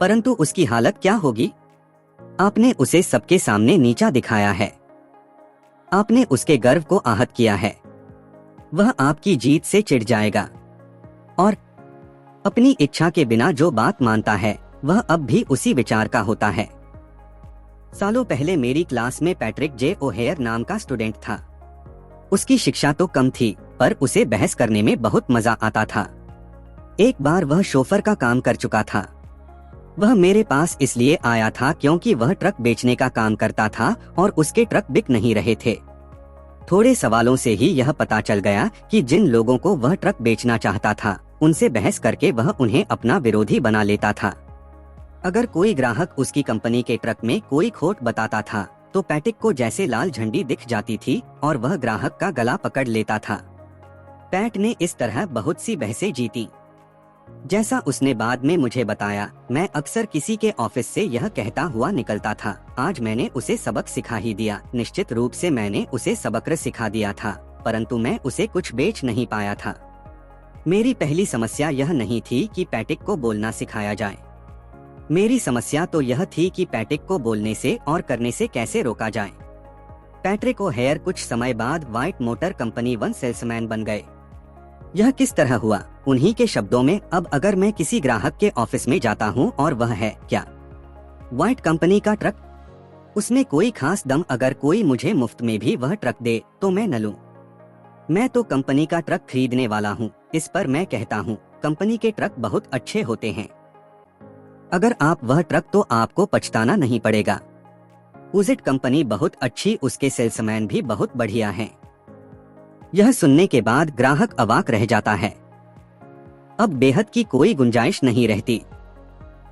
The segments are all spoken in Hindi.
परंतु उसकी हालत क्या होगी? आपने उसे सबके सामने नीचा दिखाया है। आपने उसके गर्व को आहत किया है। वह आपकी जीत से चिढ़ जाएगा और अपनी इच्छा के बिना जो बात मानता है वह अब भी उसी विचार का होता है। सालों पहले मेरी क्लास में पैट्रिक जे ओहेयर नाम का स्टूडेंट था। उसकी शिक्षा तो कम थी पर उसे बहस करने में बहुत मजा आता था। एक बार वह शोफर का काम कर चुका था। वह मेरे पास इसलिए आया था क्योंकि वह ट्रक बेचने का काम करता था और उसके ट्रक बिक नहीं रहे थे। थोड़े सवालों से ही यह पता चल गया कि जिन लोगों को वह ट्रक बेचना चाहता था उनसे बहस करके वह उन्हें अपना विरोधी बना लेता था। अगर कोई ग्राहक उसकी कंपनी के ट्रक में कोई खोट बताता था तो पैटिक को जैसे लाल झंडी दिख जाती थी और वह ग्राहक का गला पकड़ लेता था। पैट ने इस तरह बहुत सी बहसें जीती। जैसा उसने बाद में मुझे बताया, मैं अक्सर किसी के ऑफिस से यह कहता हुआ निकलता था, आज मैंने उसे सबक सिखा ही दिया। निश्चित रूप से मैंने उसे सबक सिखा दिया था, परंतु मैं उसे कुछ बेच नहीं पाया था। मेरी पहली समस्या यह नहीं थी कि पैटिक को बोलना सिखाया जाए। मेरी समस्या तो यह थी कि पैटिक को बोलने से और करने से कैसे रोका जाए। पैट्रिक ओहेयर कुछ समय बाद white motor company one salesman बन गए। यह किस तरह हुआ? उन्हीं के शब्दों में, अब अगर मैं किसी ग्राहक के ऑफिस में जाता हूं और वह है क्या व्हाइट कंपनी का ट्रक, उसमें कोई खास दम, अगर कोई मुझे मुफ्त में भी वह ट्रक दे तो मैं न लूं। मैं तो कंपनी का ट्रक खरीदने वाला हूं। इस पर मैं कहता हूं, कंपनी के ट्रक बहुत अच्छे होते हैं। अगर आप वह ट्रक तो आपको पछताना नहीं पड़ेगा। उजिट कंपनी बहुत अच्छी, उसके सेल्समैन भी बहुत बढ़िया हैं। यह सुनने के बाद ग्राहक अवाक रह जाता है। अब बेहद की कोई गुंजाइश नहीं रहती।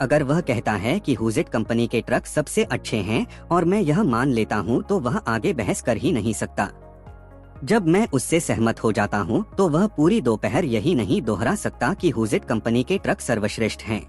अगर वह कहता है कि हुजिट कंपनी के ट्रक सबसे अच्छे हैं और मैं यह मान लेता हूं तो वह आगे बहस कर ही नहीं सकता। जब मैं उससे सहमत हो जाता हूं तो वह पूरी दोपहर यही नहीं दोहरा सकता कि हुजिट कंपनी के ट्रक सर्वश्रेष्ठ हैं।